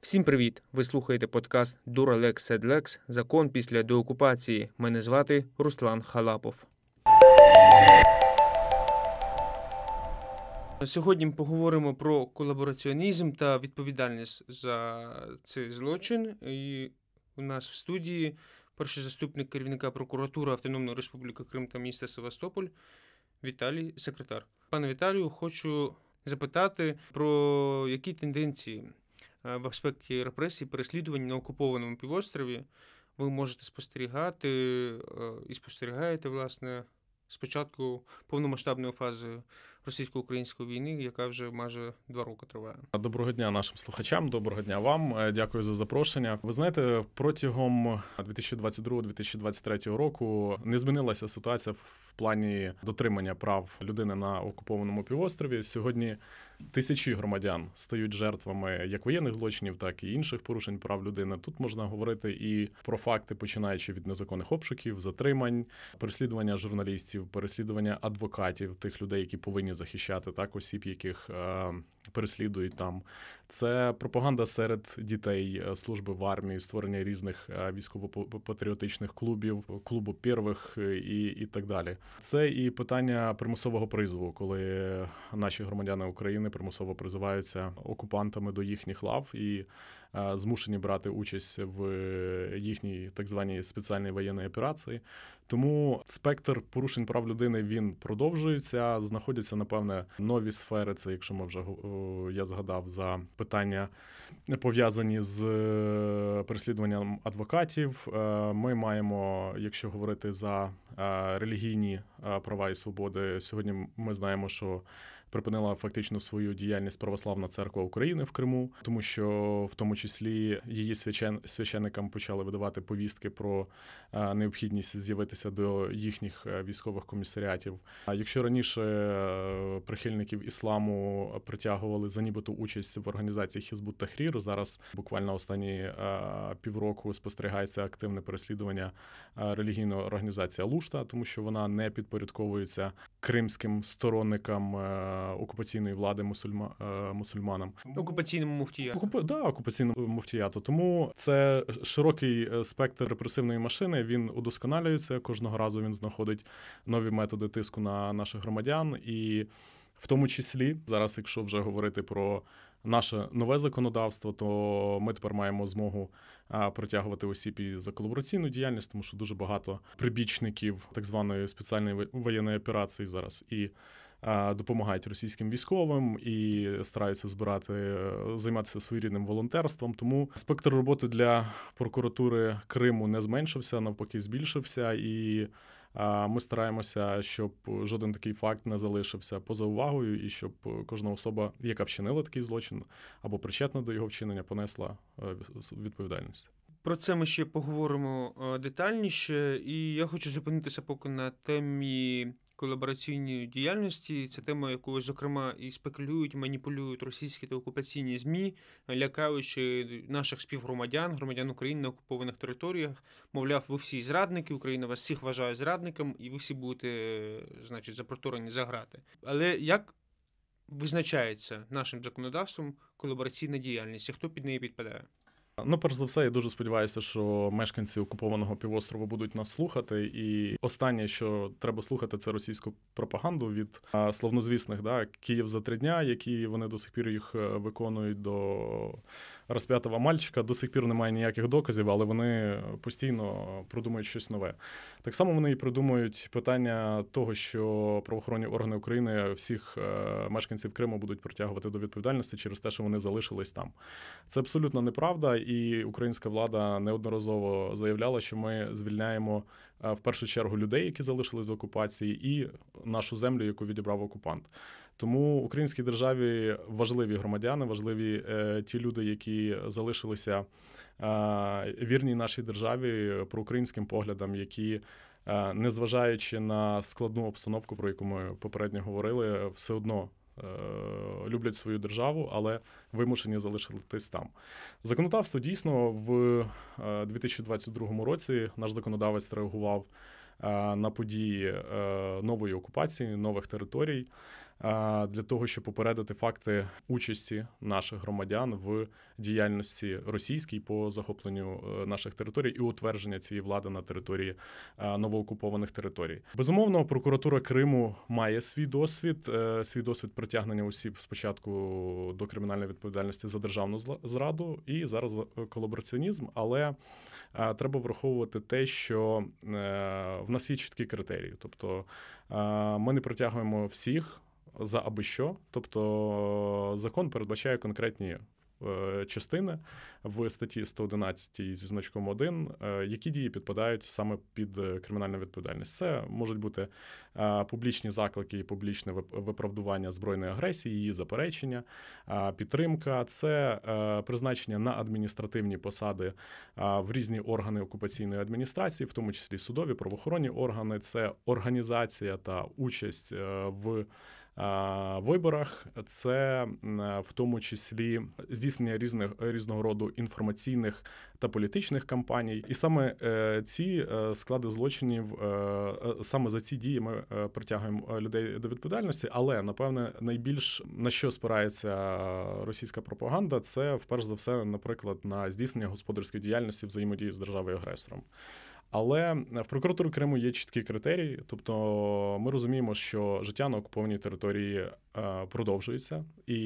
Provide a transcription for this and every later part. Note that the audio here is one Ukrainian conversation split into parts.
Всім привіт! Ви слухаєте подкаст «Дура Лекс Сед Лекс. Закон після деокупації». Мене звати Руслан Халапов. Сьогодні ми поговоримо про колабораціонізм та відповідальність за цей злочин. І у нас в студії перший заступник керівника прокуратури Автономної Республіки Крим та міста Севастополь Віталій Секретар. Пане Віталію, хочу запитати про які тенденції в аспекті репресій, переслідувань на окупованому півострові ви можете спостерігати і спостерігаєте, власне, з початку повномасштабної фази російсько-української війни, яка вже майже 2 роки триває. Доброго дня нашим слухачам, доброго дня вам. Дякую за запрошення. Ви знаєте, протягом 2022-2023 року не змінилася ситуація в плані дотримання прав людини на окупованому півострові. Сьогодні тисячі громадян стають жертвами як воєнних злочинів, так і інших порушень прав людини. Тут можна говорити і про факти, починаючи від незаконних обшуків, затримань, переслідування журналістів, переслідування адвокатів, тих людей, які повинні захищати, так, осіб, яких переслідують там. Це пропаганда серед дітей, служби в армії, створення різних військово-патріотичних клубів, клубу первих і так далі. Це і питання примусового призову, коли наші громадяни України примусово призиваються окупантами до їхніх лав і змушені брати участь в їхній так званій спеціальній воєнній операції. Тому спектр порушень прав людини, він продовжується, знаходяться, напевне, нові сфери, це якщо ми вже, я згадав, за питання пов'язані з переслідуванням адвокатів. Ми маємо, якщо говорити за релігійні права і свободи, сьогодні ми знаємо, що припинила фактично свою діяльність Православна Церква України в Криму, тому що в тому числі її священникам почали видавати повістки про необхідність з'явитися до їхніх військових комісаріатів. А якщо раніше прихильників ісламу притягували за нібито участь в організації Хізбут Тахрір, зараз буквально останні півроку спостерігається активне переслідування релігійної організації Алушта, тому що вона не підпорядковується кримським сторонникам окупаційної влади мусульманам. Окупаційному муфтіяту. Окупаційному муфтіяту. Тому це широкий спектр репресивної машини, він удосконалюється, кожного разу він знаходить нові методи тиску на наших громадян. І в тому числі, зараз, якщо вже говорити про наше нове законодавство, то ми тепер маємо змогу притягувати осіб і за колабораційну діяльність, тому що дуже багато прибічників так званої спеціальної воєнної операції зараз і допомагають російським військовим і стараються займатися своєрідним волонтерством. Тому спектр роботи для прокуратури Криму не зменшився, навпаки збільшився, і ми стараємося, щоб жоден такий факт не залишився поза увагою і щоб кожна особа, яка вчинила такий злочин або причетна до його вчинення, понесла відповідальність. Про це ми ще поговоримо детальніше, і я хочу зупинитися поки на темі колабораційної діяльності. Це тема, якою, зокрема, і спекулюють, маніпулюють російські та окупаційні ЗМІ, лякаючи наших співгромадян, громадян України на окупованих територіях. Мовляв, ви всі зрадники, Україна вас всіх вважає зрадником, і ви всі будете, значить, запроторені за грати. Але як визначається нашим законодавством колабораційна діяльність, і хто під неї підпадає? Перш за все, я дуже сподіваюся, що мешканці окупованого півострову будуть нас слухати. І останнє, що треба слухати, це російську пропаганду від славнозвісних, Київ за 3 дня, які вони до сих пір їх виконують до розп'ятого мальчика. До сих пір немає ніяких доказів, але вони постійно продумують щось нове. Так само вони і придумують питання того, що правоохоронні органи України всіх мешканців Криму будуть притягувати до відповідальності через те, що вони залишились там. Це абсолютно неправда, і українська влада неодноразово заявляла, що ми звільняємо в першу чергу людей, які залишились до окупації, і нашу землю, яку відібрав окупант. Тому українській державі важливі громадяни, важливі ті люди, які залишилися вірні нашій державі, проукраїнським поглядам, які, незважаючи на складну обстановку, про яку ми попередньо говорили, все одно люблять свою державу, але вимушені залишитись там. Законодавство дійсно в 2022 році наш законодавець реагував на події нової окупації, нових територій. для того, щоб попередити факти участі наших громадян в діяльності російській по захопленню наших територій і утвердження цієї влади на території новоокупованих територій. Безумовно, прокуратура Криму має свій досвід притягнення осіб спочатку до кримінальної відповідальності за державну зраду і зараз за колабораціонізм, але треба враховувати те, що в нас є чіткі критерії. Тобто ми не притягуємо всіх за аби що. Тобто закон передбачає конкретні частини в статті 111 зі значком 1, які дії підпадають саме під кримінальну відповідальність. Це можуть бути публічні заклики і публічне виправдування збройної агресії, її заперечення, підтримка, це призначення на адміністративні посади в різні органи окупаційної адміністрації, в тому числі судові, правоохоронні органи, це організація та участь в виборах, це в тому числі здійснення різного роду інформаційних та політичних кампаній. І саме ці склади злочинів, саме за ці дії ми притягуємо людей до відповідальності, але, напевне, найбільш на що спирається російська пропаганда, це, вперше за все, наприклад, на здійснення господарської діяльності взаємодії з державою-агресором. Але в прокуратурі Криму є чіткі критерії, тобто ми розуміємо, що життя на окупованій території продовжується, і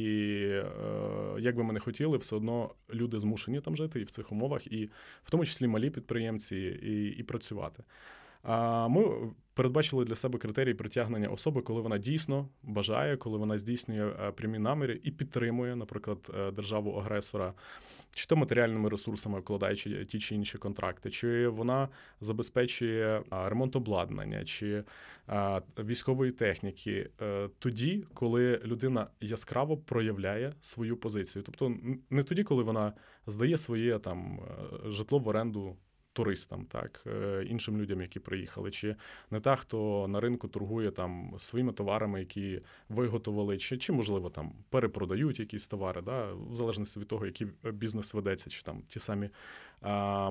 як би ми не хотіли, все одно люди змушені там жити і в цих умовах, і в тому числі малі підприємці, і працювати. Ми передбачили для себе критерії притягнення особи, коли вона дійсно бажає, коли вона здійснює прямі наміри і підтримує, наприклад, державу-агресора, чи то матеріальними ресурсами, вкладаючи ті чи інші контракти, чи вона забезпечує ремонт обладнання, чи військової техніки, тоді, коли людина яскраво проявляє свою позицію. Тобто не тоді, коли вона здає своє там житло в оренду туристам, так, іншим людям, які приїхали, чи не та, хто на ринку торгує там своїми товарами, які виготовили, чи можливо, там перепродають якісь товари, да, в залежності від того, який бізнес ведеться, чи там ті самі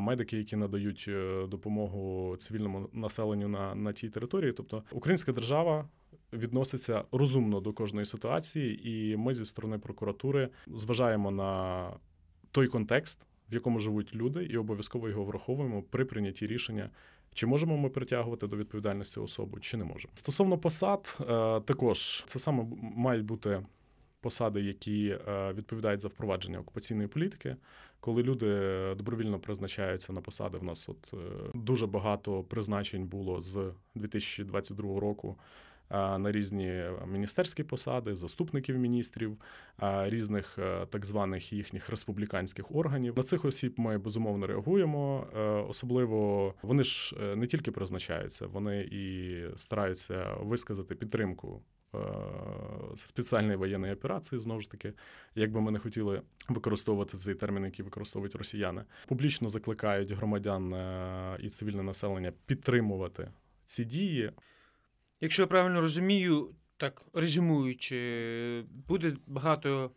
медики, які надають допомогу цивільному населенню на тій території. Тобто українська держава відноситься розумно до кожної ситуації, і ми зі сторони прокуратури зважаємо на той контекст, в якому живуть люди, і обов'язково його враховуємо при прийнятті рішення, чи можемо ми притягувати до відповідальності особу, чи не можемо. Стосовно посад, також це саме мають бути посади, які відповідають за впровадження окупаційної політики. Коли люди добровільно призначаються на посади, в нас дуже багато призначень було з 2022 року на різні міністерські посади, заступників міністрів, різних так званих їхніх республіканських органів. На цих осіб ми, безумовно, реагуємо. Особливо вони ж не тільки призначаються, вони і стараються висказати підтримку спеціальної воєнної операції, знову ж таки, як би ми не хотіли використовувати цей термін, який використовують росіяни. Публічно закликають громадян і цивільне населення підтримувати ці дії. Якщо я правильно розумію, так, резюмуючи, буде багато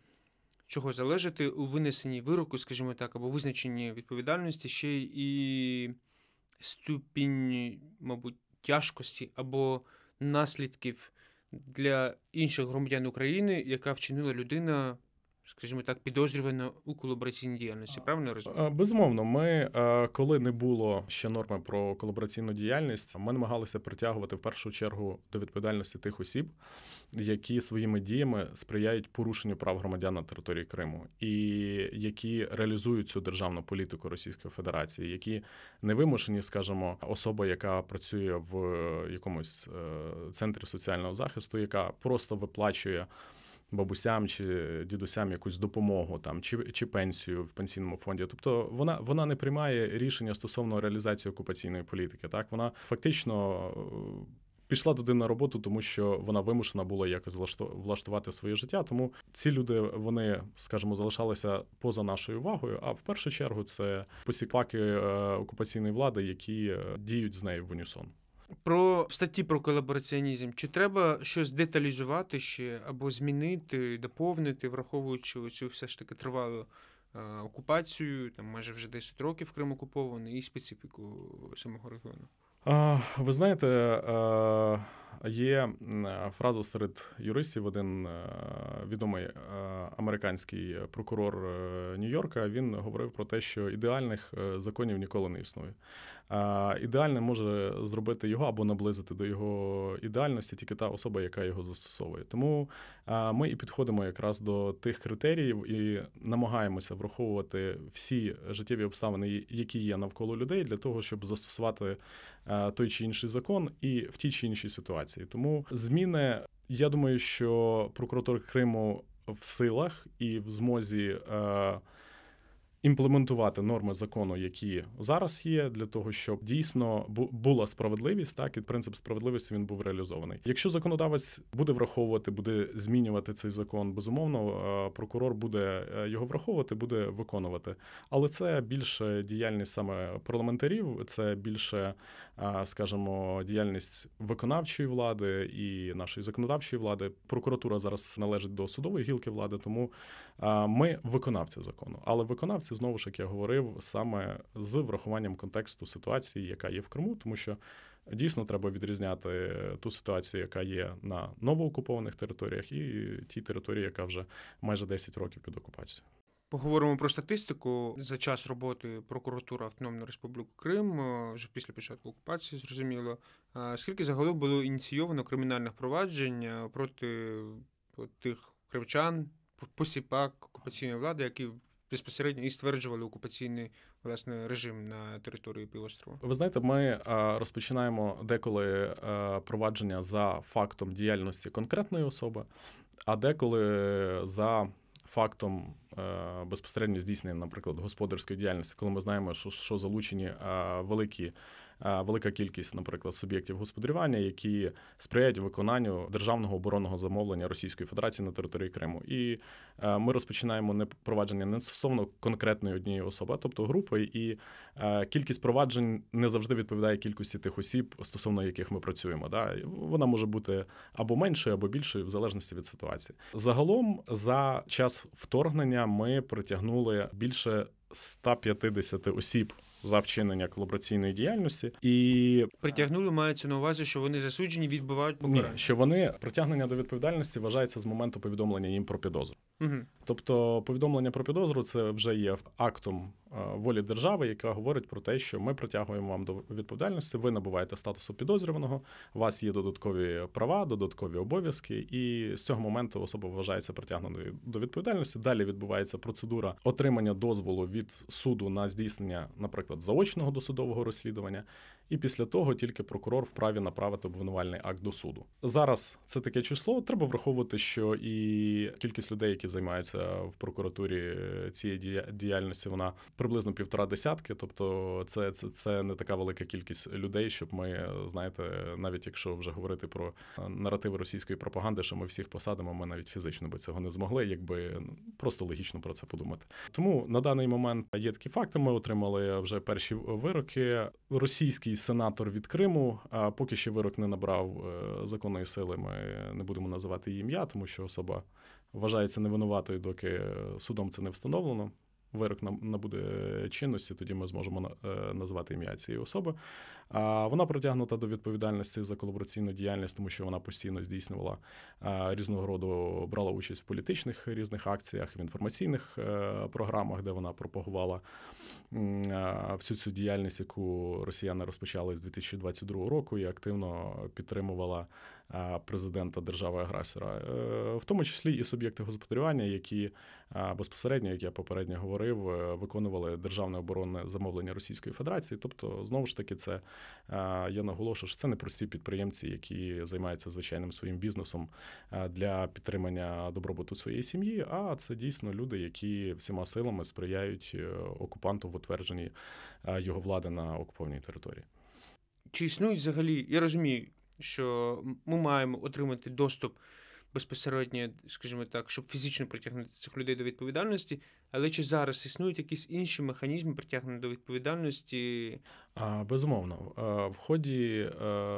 чого залежати у винесенні вироку, скажімо так, або визначенні відповідальності, ще і ступінь, мабуть, тяжкості або наслідків для інших громадян України, яка вчинила людина, скажімо так, підозрювана у колабораційній діяльності. Правильно я розумію? Безумовно. Ми, коли не було ще норми про колабораційну діяльність, ми намагалися притягувати в першу чергу до відповідальності тих осіб, які своїми діями сприяють порушенню прав громадян на території Криму і які реалізують цю державну політику Російської Федерації, які не вимушені, скажімо, особа, яка працює в якомусь центрі соціального захисту, яка просто виплачує бабусям чи дідусям якусь допомогу там чи пенсію в пенсійному фонді. Тобто вона не приймає рішення стосовно реалізації окупаційної політики. Так, вона фактично пішла туди на роботу, тому що вона вимушена була якось влаштувати своє життя. Тому ці люди, вони, скажімо, залишалися поза нашою увагою. А в першу чергу це посіпаки окупаційної влади, які діють з нею в унісон. Про статті про колабораціонізм. Чи треба щось деталізувати ще або змінити, доповнити, враховуючи цю все ж таки тривалу окупацію, там майже вже 10 років Крим окупований, і специфіку самого регіону? Ви знаєте, є фраза серед юристів, один відомий американський прокурор Нью-Йорка, він говорив про те, що ідеальних законів ніколи не існує. Ідеальним може зробити його або наблизити до його ідеальності тільки та особа, яка його застосовує. Тому ми і підходимо якраз до тих критеріїв і намагаємося враховувати всі життєві обставини, які є навколо людей, для того, щоб застосувати той чи інший закон і в тій чи іншій ситуації. Тому зміни, я думаю, що прокуратура Криму в силах і в змозі імплементувати норми закону, які зараз є, для того, щоб дійсно була справедливість, так, і принцип справедливості він був реалізований. Якщо законодавець буде враховувати, буде змінювати цей закон, безумовно, прокурор буде його враховувати, буде виконувати. Але це більше діяльність саме парламентарів, це більше, скажімо, діяльність виконавчої влади і нашої законодавчої влади. Прокуратура зараз належить до судової гілки влади, тому ми виконавці закону. Але виконавці, знову ж, як я говорив, саме з врахуванням контексту ситуації, яка є в Криму, тому що дійсно треба відрізняти ту ситуацію, яка є на новоокупованих територіях, і тій території, яка вже майже 10 років під окупацією. Поговоримо про статистику. За час роботи прокуратури Автономної Республіки Крим, вже після початку окупації, зрозуміло, скільки загалом було ініційовано кримінальних проваджень проти тих кримчан, посіпак окупаційної влади, які безпосередньо і стверджували окупаційний, власне, режим на території півострова? Ви знаєте, ми розпочинаємо деколи провадження за фактом діяльності конкретної особи, а деколи за фактом безпосередньо здійснення, наприклад, господарської діяльності, коли ми знаємо, що залучені велика кількість, наприклад, суб'єктів господарювання, які сприяють виконанню державного оборонного замовлення Російської Федерації на території Криму. І ми розпочинаємо провадження не стосовно конкретної однієї особи, а тобто групи, і кількість проваджень не завжди відповідає кількості тих осіб, стосовно яких ми працюємо. Да? Вона може бути або меншою, або більшою, в залежності від ситуації. Загалом, за час вторгнення ми притягнули більше 150 осіб за вчинення колабораційної діяльності. І притягнули, мається на увазі, що вони засуджені, відбувають покарання? Ні, що вони, притягнення до відповідальності вважається з моменту повідомлення їм про підозру. Угу. Тобто повідомлення про підозру – це вже є актом волі держави, яка говорить про те, що ми притягуємо вам до відповідальності, ви набуваєте статусу підозрюваного, у вас є додаткові права, додаткові обов'язки, і з цього моменту особа вважається притягненою до відповідальності. Далі відбувається процедура отримання дозволу від суду на здійснення, наприклад, заочного досудового розслідування, і після того тільки прокурор вправі направити обвинувальний акт до суду. Зараз це таке число. Треба враховувати, що і кількість людей, які займаються в прокуратурі цієї діяльності, вона приблизно 1,5 десятки. Тобто це не така велика кількість людей, щоб ми, знаєте, навіть якщо вже говорити про наративи російської пропаганди, що ми всіх посадимо, ми навіть фізично би цього не змогли, якби просто логічно про це подумати. Тому на даний момент є такі факти. Ми отримали вже перші вироки. Російський сенатор від Криму, а поки ще вирок не набрав законної сили, ми не будемо називати її ім'я, тому що особа вважається невинуватою, доки судом це не встановлено. Вирок набуде чинності, тоді ми зможемо назвати ім'я цієї особи. Вона притягнута до відповідальності за колабораційну діяльність, тому що вона постійно здійснювала різного роду, брала участь в політичних різних акціях, в інформаційних програмах, де вона пропагувала всю цю діяльність, яку росіяни розпочали з 2022 року і активно підтримувала президента держави-агресора. В тому числі і суб'єкти господарювання, які безпосередньо, як я попередньо говорив, виконували державне оборонне замовлення Російської Федерації. Тобто, знову ж таки, це я наголошую, що це не прості підприємці, які займаються звичайним своїм бізнесом для підтримання добробуту своєї сім'ї, а це дійсно люди, які всіма силами сприяють окупанту в утвердженні його влади на окупованій території. Чи існують взагалі, я розумію, що ми маємо отримати доступ безпосередньо, скажімо так, щоб фізично притягнути цих людей до відповідальності, Але чи зараз існують якісь інші механізми притягнення до відповідальності? Безумовно. В ході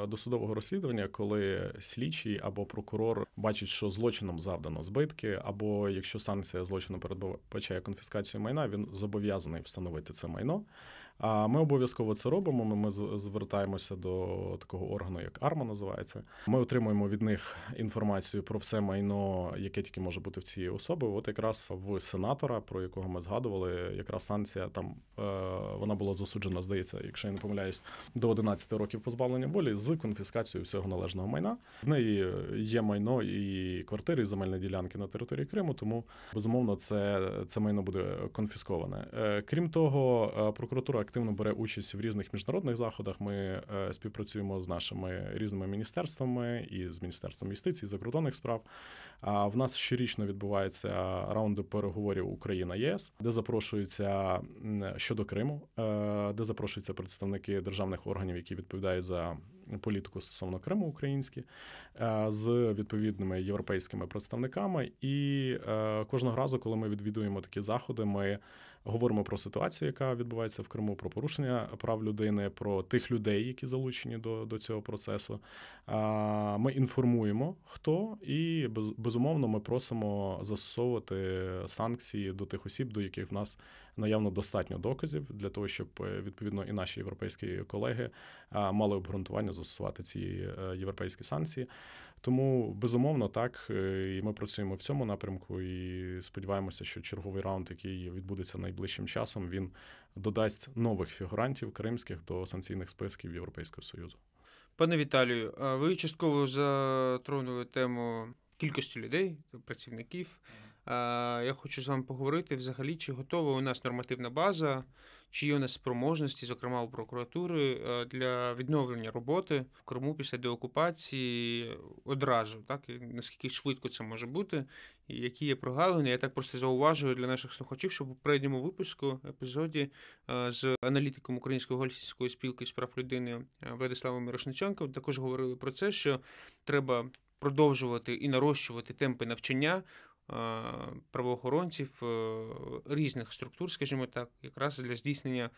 досудового розслідування, коли слідчий або прокурор бачить, що злочином завдано збитки, або якщо санкція злочину передбачає конфіскацію майна, він зобов'язаний встановити це майно. Ми обов'язково це робимо, ми звертаємося до такого органу, як АРМА називається. Ми отримуємо від них інформацію про все майно, яке тільки може бути в цієї особи. От якраз в сенатора, про якого ми згадували, якраз санкція там, вона була засуджена, здається, якщо я не помиляюсь, до 11 років позбавлення волі з конфіскацією всього належного майна. В неї є майно і квартири, і земельні ділянки на території Криму, тому, безумовно, це майно буде конфісковане. Крім того, прокуратура активно бере участь в різних міжнародних заходах. Ми співпрацюємо з нашими різними міністерствами і з Міністерством юстиції, закордонних справ. В нас щорічно відбуваються раунди переговорів Україна-ЄС, де запрошуються щодо Криму, де запрошуються представники державних органів, які відповідають за політику стосовно Криму українські, з відповідними європейськими представниками. І кожного разу, коли ми відвідуємо такі заходи, ми говоримо про ситуацію, яка відбувається в Криму, про порушення прав людини, про тих людей, які залучені до цього процесу. Ми інформуємо, хто, і, безумовно, ми просимо застосовувати санкції до тих осіб, до яких в нас наявно достатньо доказів, для того, щоб, відповідно, і наші європейські колеги мали обґрунтування застосувати ці європейські санкції. Тому, безумовно, так, і ми працюємо в цьому напрямку, і сподіваємося, що черговий раунд, який відбудеться найближчим часом, він додасть нових фігурантів кримських до санкційних списків Європейського Союзу. Пане Віталію, ви частково затронули тему кількості людей, працівників. Я хочу з вами поговорити взагалі, чи готова у нас нормативна база, чи є у нас спроможності, зокрема у прокуратури, для відновлення роботи в Криму після деокупації одразу, так? І наскільки швидко це може бути, і які є прогалини. Я так просто зауважую для наших слухачів, що в попередньому випуску, епізоді з аналітиком Української гельсінської спілки з прав людини Владиславом Мірошниченком також говорили про це, що треба продовжувати і нарощувати темпи навчання правоохоронців різних структур, скажімо так, якраз для здійснення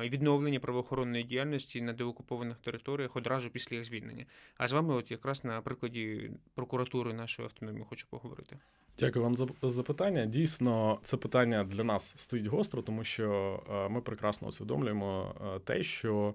і відновлення правоохоронної діяльності на деокупованих територіях одразу після їх звільнення. А з вами от якраз на прикладі прокуратури нашої автономії хочу поговорити. Дякую вам за запитання. Дійсно, це питання для нас стоїть гостро, тому що ми прекрасно усвідомлюємо те, що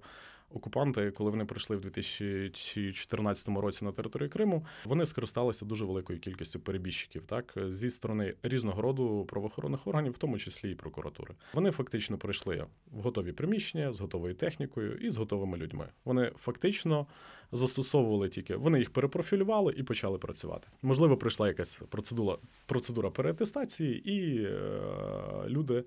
окупанти, коли вони прийшли в 2014 році на територію Криму, вони скористалися дуже великою кількістю перебіжчиків, так, зі сторони різного роду правоохоронних органів, в тому числі і прокуратури. Вони фактично прийшли в готові приміщення з готовою технікою і з готовими людьми. Вони фактично застосовували тільки, вони їх перепрофілювали і почали працювати. Можливо, прийшла якась процедура переатестації, і люди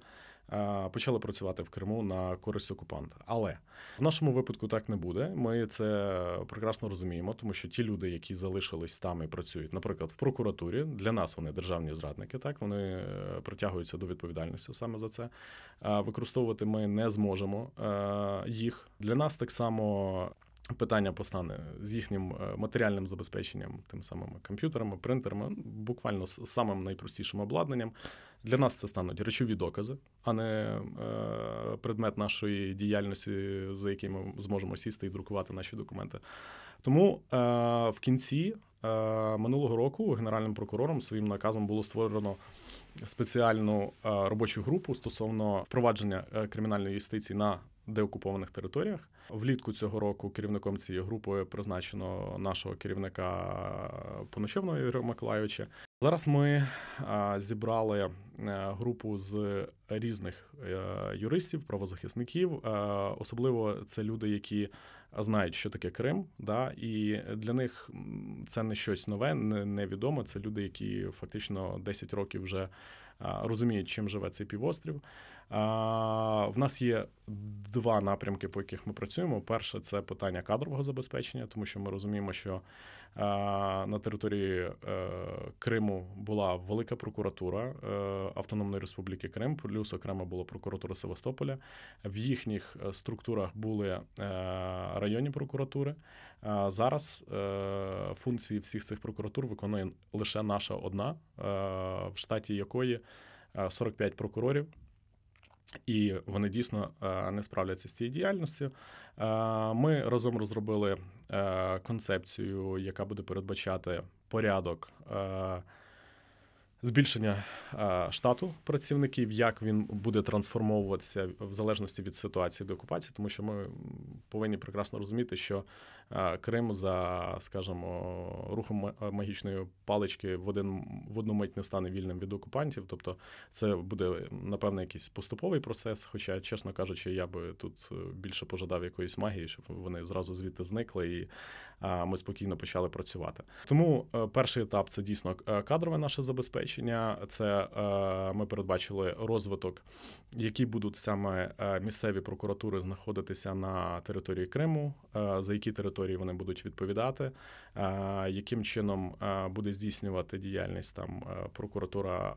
почали працювати в Криму на користь окупанта. Але в нашому випадку так не буде. Ми це прекрасно розуміємо, тому що ті люди, які залишились там і працюють, наприклад, в прокуратурі, для нас вони державні зрадники, так, вони притягуються до відповідальності саме за це. Використовувати ми не зможемо їх. Для нас так само питання постане з їхнім матеріальним забезпеченням, тим самим комп'ютерами, принтерами, буквально з самим найпростішим обладнанням. Для нас це стануть речові докази, а не предмет нашої діяльності, за яким ми зможемо сісти і друкувати наші документи. Тому в кінці минулого року Генеральним прокурором своїм наказом було створено спеціальну робочу групу стосовно впровадження кримінальної юстиції на деокупованих територіях. Влітку цього року керівником цієї групи призначено нашого керівника Поночевного Ігоря Миколайовича. Зараз ми зібрали групу з різних юристів, правозахисників. Особливо це люди, які знають, що таке Крим, да, і для них це не щось нове, невідоме. Це люди, які фактично 10 років вже розуміють, чим живе цей півострів. В нас є два напрямки, по яких ми працюємо. Перше – це питання кадрового забезпечення, тому що ми розуміємо, що на території Криму була велика прокуратура Автономної Республіки Крим, плюс окремо була прокуратура Севастополя. В їхніх структурах були районні прокуратури. Зараз функції всіх цих прокуратур виконує лише наша одна, в штаті якої 45 прокурорів. І вони дійсно не справляться з цією діяльністю. Ми разом розробили концепцію, яка буде передбачати порядок збільшення штату працівників, як він буде трансформовуватися в залежності від ситуації деокупації, тому що ми повинні прекрасно розуміти, що Крим за, скажімо, рухом магічної палички в одну мить не стане вільним від окупантів. Тобто це буде, напевно, якийсь поступовий процес, хоча, чесно кажучи, я би тут більше пожадав якоїсь магії, щоб вони зразу звідти зникли і ми спокійно почали працювати. Тому перший етап – це дійсно кадрове наше забезпечення, це ми передбачили розвиток, які будуть саме місцеві прокуратури знаходитися на території Криму, за які території вони будуть відповідати, яким чином буде здійснювати діяльність там прокуратура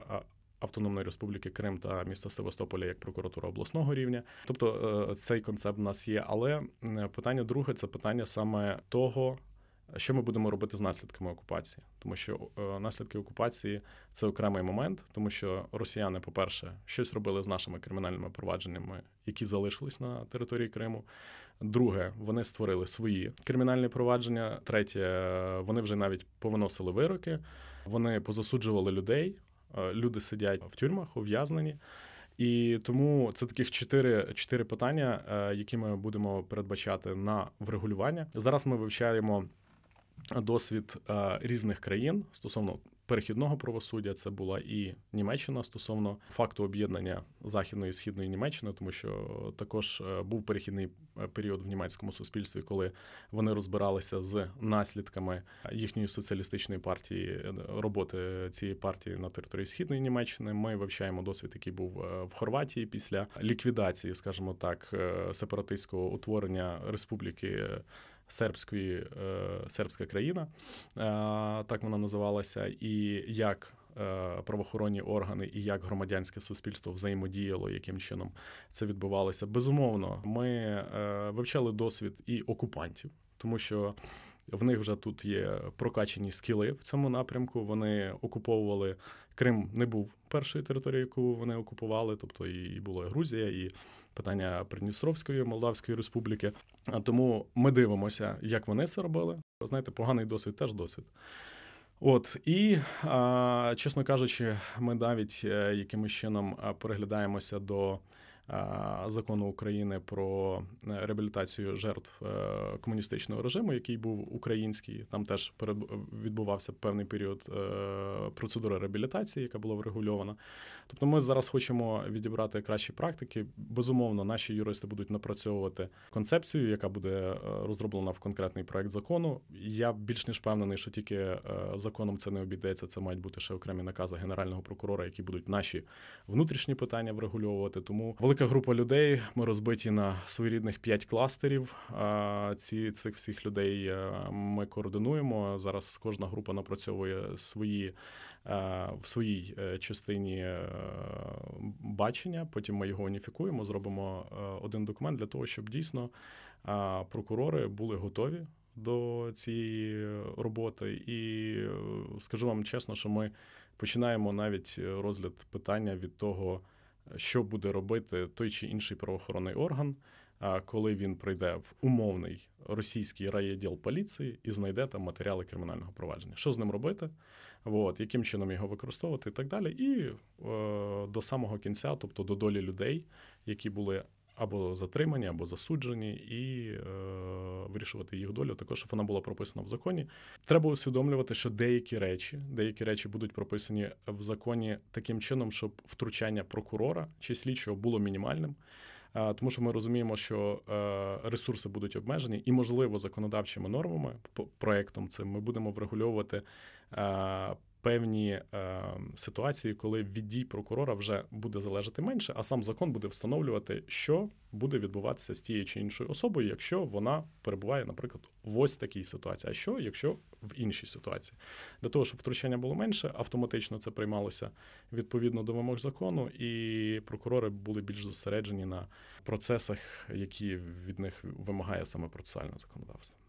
Автономної Республіки Крим та міста Севастополя як прокуратура обласного рівня. Тобто цей концепт в нас є. Але питання друге – це питання саме того, що ми будемо робити з наслідками окупації. Тому що наслідки окупації – це окремий момент, тому що росіяни, по-перше, щось робили з нашими кримінальними провадженнями, які залишились на території Криму. Друге, вони створили свої кримінальні провадження. Третє, вони вже навіть повиносили вироки, вони позасуджували людей, люди сидять в тюрмах, ув'язнені. І тому це таких чотири питання, які ми будемо передбачати на врегулювання. Зараз ми вивчаємо досвід різних країн стосовно перехідного правосуддя. Це була і Німеччина стосовно факту об'єднання Західної і Східної Німеччини, тому що також був перехідний період в німецькому суспільстві, коли вони розбиралися з наслідками їхньої соціалістичної партії, роботи цієї партії на території Східної Німеччини. Ми вивчаємо досвід, який був в Хорватії після ліквідації, скажімо так, сепаратистського утворення республіки сербська країна, так вона називалася, і як правоохоронні органи і як громадянське суспільство взаємодіяло, яким чином це відбувалося. Безумовно, ми вивчали досвід і окупантів, тому що в них вже тут є прокачені скіли в цьому напрямку. Вони окуповували Крим, не був першою територією, яку вони окупували, тобто і була Грузія, і питання Придністровської, Молдавської республіки. Тому ми дивимося, як вони це робили. Знаєте, поганий досвід – теж досвід. І, чесно кажучи, ми навіть якимось чином переглядаємося до Закону України про реабілітацію жертв комуністичного режиму, який був український. Там теж відбувався певний період процедури реабілітації, яка була врегульована. Тобто ми зараз хочемо відібрати кращі практики. Безумовно, наші юристи будуть напрацьовувати концепцію, яка буде розроблена в конкретний проект закону. Я більш ніж впевнений, що тільки законом це не обійдеться. Це мають бути ще окремі накази Генерального прокурора, які будуть наші внутрішні питання врегульовувати. Тому велика група людей, ми розбиті на своєрідних 5 кластерів. Цих всіх людей ми координуємо. Зараз кожна група напрацьовує в своїй частині бачення, потім ми його уніфікуємо, зробимо один документ для того, щоб дійсно прокурори були готові до цієї роботи. І скажу вам чесно, що ми починаємо навіть розгляд питання від того, що буде робити той чи інший правоохоронний орган, коли він прийде в умовний російський райвідділ поліції і знайде там матеріали кримінального провадження. Що з ним робити, яким чином його використовувати і так далі. І до самого кінця, тобто до долі людей, які були або затримані, або засуджені, і вирішувати їх долю, також, щоб вона була прописана в законі. Треба усвідомлювати, що деякі речі будуть прописані в законі таким чином, щоб втручання прокурора чи слідчого було мінімальним, тому що ми розуміємо, що ресурси будуть обмежені, і, можливо, законодавчими нормами, проектом цим, ми будемо врегульовувати певні ситуації, коли від дій прокурора вже буде залежати менше, а сам закон буде встановлювати, що буде відбуватися з тією чи іншою особою, якщо вона перебуває, наприклад, в ось такій ситуації, а що, якщо в іншій ситуації. Для того, щоб втручання було менше, автоматично це приймалося відповідно до вимог закону, і прокурори були більш зосереджені на процесах, які від них вимагає саме процесуальне законодавство.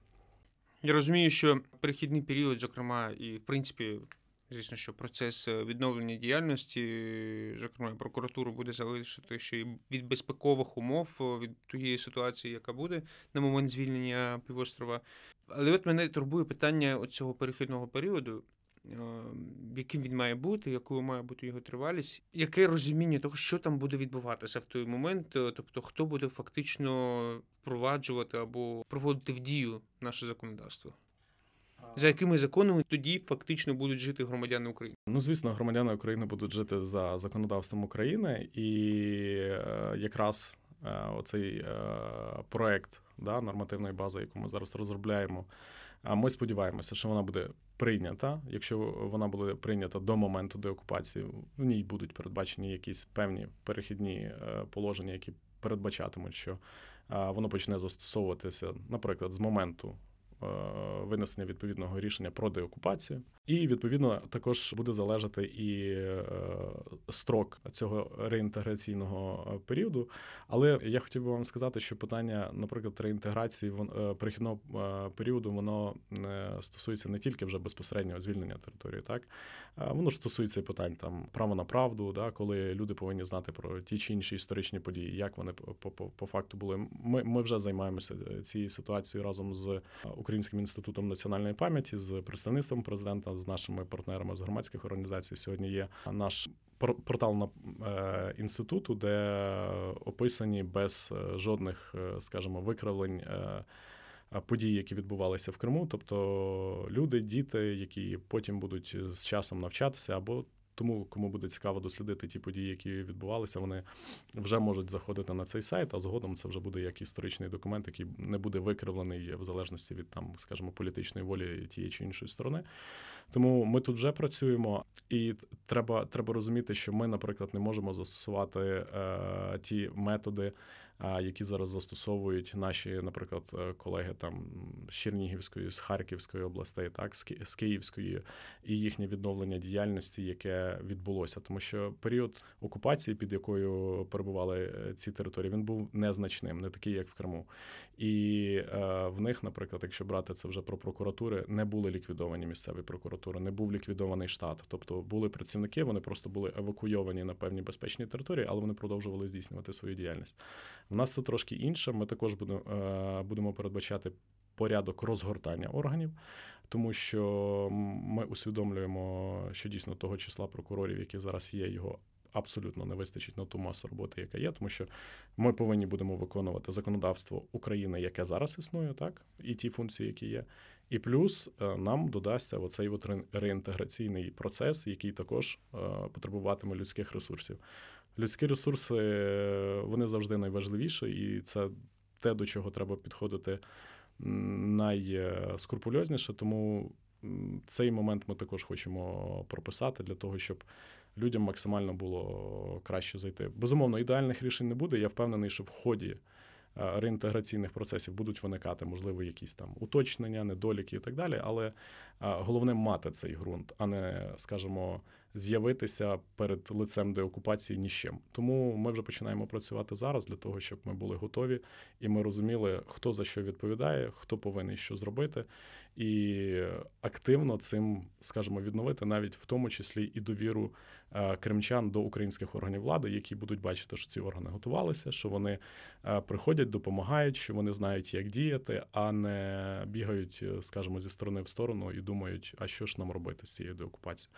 Я розумію, що перехідний період, зокрема, і, в принципі, Звісно, що процес відновлення діяльності, зокрема, прокуратуру буде залежати ще й від безпекових умов, від тієї ситуації, яка буде на момент звільнення півострова. Але от мене турбує питання цього перехідного періоду, яким він має бути, якою має бути його тривалість, яке розуміння того, що там буде відбуватися в той момент, тобто хто буде фактично впроваджувати або проводити в дію наше законодавство. За якими законами тоді фактично будуть жити громадяни України? Ну, звісно, громадяни України будуть жити за законодавством України, і якраз оцей проект, нормативної бази, яку ми зараз розробляємо, ми сподіваємося, що вона буде прийнята. Якщо вона буде прийнята до моменту деокупації, в ній будуть передбачені якісь певні перехідні положення, які передбачатимуть, що воно почне застосовуватися, наприклад, з моменту винесення відповідного рішення про деокупацію. І, відповідно, також буде залежати і строк цього реінтеграційного періоду. Але я хотів би вам сказати, що питання, наприклад, реінтеграції перехідного періоду, воно стосується не тільки вже безпосереднього звільнення території, так? Воно ж стосується і питань там права на правду, коли люди повинні знати про ті чи інші історичні події, як вони по факту були. Ми вже займаємося цією ситуацією разом з Українським інститутом національної пам'яті, з представництвом президента, з нашими партнерами з громадських організацій. Сьогодні є наш портал інституту, де описані без жодних, скажімо, викривлень подій, які відбувалися в Криму. Тобто люди, діти, які потім будуть з часом навчатися, або тому, кому буде цікаво дослідити ті події, які відбувалися, вони вже можуть заходити на цей сайт, а згодом це вже буде як історичний документ, який не буде викривлений в залежності від, там, скажімо, політичної волі тієї чи іншої сторони. Тому ми тут вже працюємо, і треба розуміти, що ми, наприклад, не можемо застосувати ті методи, які зараз застосовують наші, наприклад, колеги там з Чернігівської, з Харківської областей, так, з Київської, і їхнє відновлення діяльності, яке відбулося. Тому що період окупації, під якою перебували ці території, він був незначним, не такий, як в Криму. І в них, наприклад, якщо брати це вже про прокуратури, не були ліквідовані місцеві прокуратури, не був ліквідований штат. Тобто були працівники, вони просто були евакуйовані на певні безпечні території, але вони продовжували здійснювати свою діяльність. У нас це трошки інше. Ми також будемо передбачати порядок розгортання органів, тому що ми усвідомлюємо, що дійсно того числа прокурорів, які зараз є, його абсолютно не вистачить на ту масу роботи, яка є, тому що ми повинні будемо виконувати законодавство України, яке зараз існує, так, і ті функції, які є. І плюс нам додасться оцей от реінтеграційний процес, який також потребуватиме людських ресурсів. Людські ресурси, вони завжди найважливіші, і це те, до чого треба підходити найскрупульозніше, тому цей момент ми також хочемо прописати для того, щоб людям максимально було краще зайти. Безумовно, ідеальних рішень не буде. Я впевнений, що в ході реінтеграційних процесів будуть виникати, можливо, якісь там уточнення, недоліки і так далі, але головне мати цей ґрунт, а не, скажімо, з'явитися перед лицем деокупації ні з чим. Тому ми вже починаємо працювати зараз для того, щоб ми були готові і ми розуміли, хто за що відповідає, хто повинен що зробити, і активно цим, скажімо, відновити навіть в тому числі і довіру кримчан до українських органів влади, які будуть бачити, що ці органи готувалися, що вони приходять, допомагають, що вони знають, як діяти, а не бігають, скажімо, зі сторони в сторону і думають, а що ж нам робити з цією деокупацією.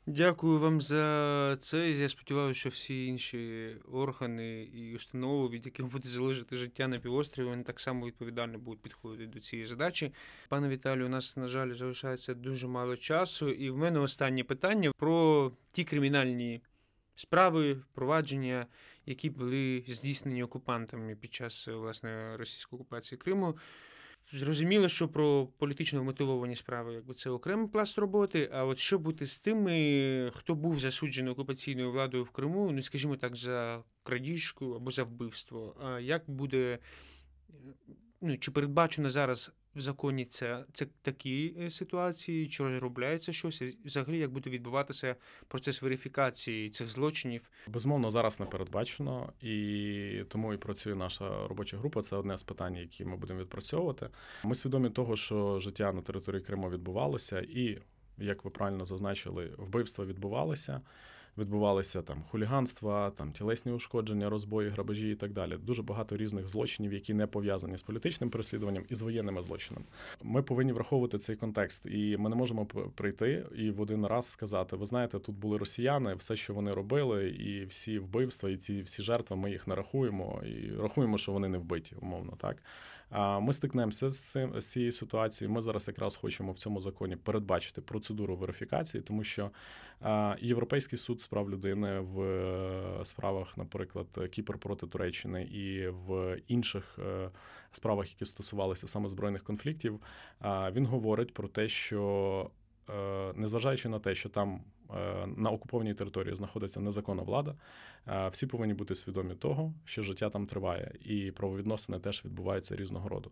Дякую вам за це. Я сподіваюся, що всі інші органи і установи, від яких буде залежати життя на півострові, вони так само відповідально будуть підходити до цієї задачі. Пане Віталію, у нас, на жаль, залишається дуже мало часу. І в мене останнє питання про ті кримінальні справи, провадження, які були здійснені окупантами під час, власне, російської окупації Криму. Зрозуміло, що про політично вмотивовані справи, це окремий пласт роботи, а от що бути з тими, хто був засуджений окупаційною владою в Криму, скажімо так, за крадіжку або за вбивство, а як буде, чи передбачено зараз в законі це такі ситуації, чи розробляється щось, і взагалі як буде відбуватися процес верифікації цих злочинів? Безумовно, зараз не передбачено, і тому і працює наша робоча група. Це одне з питань, які ми будемо відпрацьовувати. Ми свідомі того, що життя на території Криму відбувалося, і як ви правильно зазначили, вбивства відбувалися там хуліганства, там тілесні ушкодження, розбої, грабежі і так далі. Дуже багато різних злочинів, які не пов'язані з політичним переслідуванням і з воєнними злочинами. Ми повинні враховувати цей контекст, і ми не можемо прийти і в один раз сказати: ви знаєте, тут були росіяни, все, що вони робили, і всі вбивства, і ці всі жертви, ми їх не рахуємо, і рахуємо, що вони не вбиті, умовно, так? Ми стикнемося з цією ситуацією. Ми зараз якраз хочемо в цьому законі передбачити процедуру верифікації, тому що Європейський суд з прав людини в справах, наприклад, Кіпр проти Туреччини і в інших справах, які стосувалися саме збройних конфліктів, він говорить про те, що незважаючи на те, що там на окупованій території знаходиться незаконна влада, всі повинні бути свідомі того, що життя там триває, і правовідносини теж відбуваються різного роду.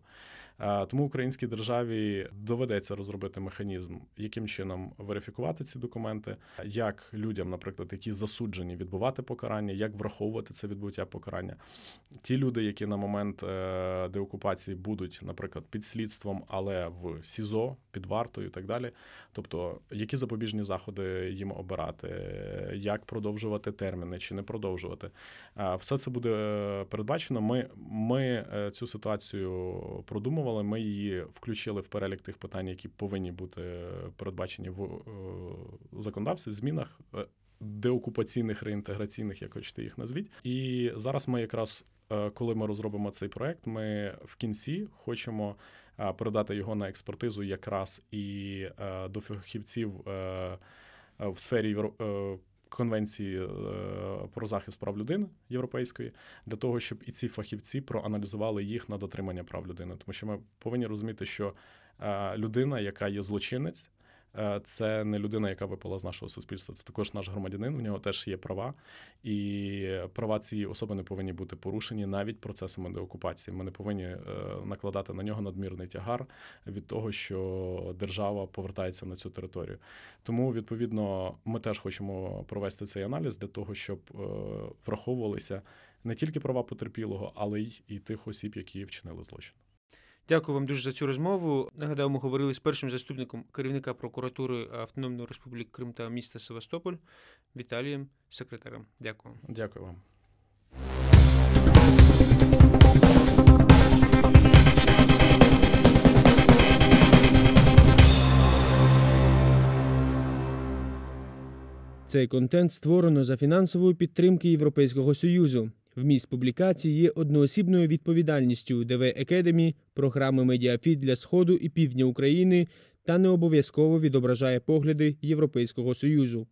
Тому українській державі доведеться розробити механізм, яким чином верифікувати ці документи, як людям, наприклад, які засуджені, відбувати покарання, як враховувати це відбуття покарання. Ті люди, які на момент деокупації будуть, наприклад, під слідством, але в СІЗО, під вартою і так далі, тобто, які запобіжні заходи їм обирати, як продовжувати терміни чи не продовжувати. Все це буде передбачено. Ми цю ситуацію продумували, ми її включили в перелік тих питань, які повинні бути передбачені в законодавстві, в змінах деокупаційних, реінтеграційних, як хочете їх назвіть. І зараз ми якраз, коли ми розробимо цей проект, ми в кінці хочемо передати його на експертизу якраз і до фахівців в сфері Конвенції про захист прав людини європейської, для того, щоб і ці фахівці проаналізували їх на дотримання прав людини. Тому що ми повинні розуміти, що людина, яка є злочинець, це не людина, яка випала з нашого суспільства, це також наш громадянин, в нього теж є права, і права цієї особи не повинні бути порушені навіть процесами деокупації. Ми не повинні накладати на нього надмірний тягар від того, що держава повертається на цю територію. Тому, відповідно, ми теж хочемо провести цей аналіз для того, щоб враховувалися не тільки права потерпілого, але й і тих осіб, які вчинили злочин. Дякую вам дуже за цю розмову. Нагадаю, ми говорили з першим заступником керівника прокуратури Автономної Республіки Крим та міста Севастополь Віталієм Секретарем. Дякую. Дякую вам. Цей контент створено за фінансової підтримки Європейського Союзу. Вміст публікації є одноосібною відповідальністю DV Academy, програми Медіафіт для Сходу і Півдня України та не обов'язково відображає погляди Європейського Союзу.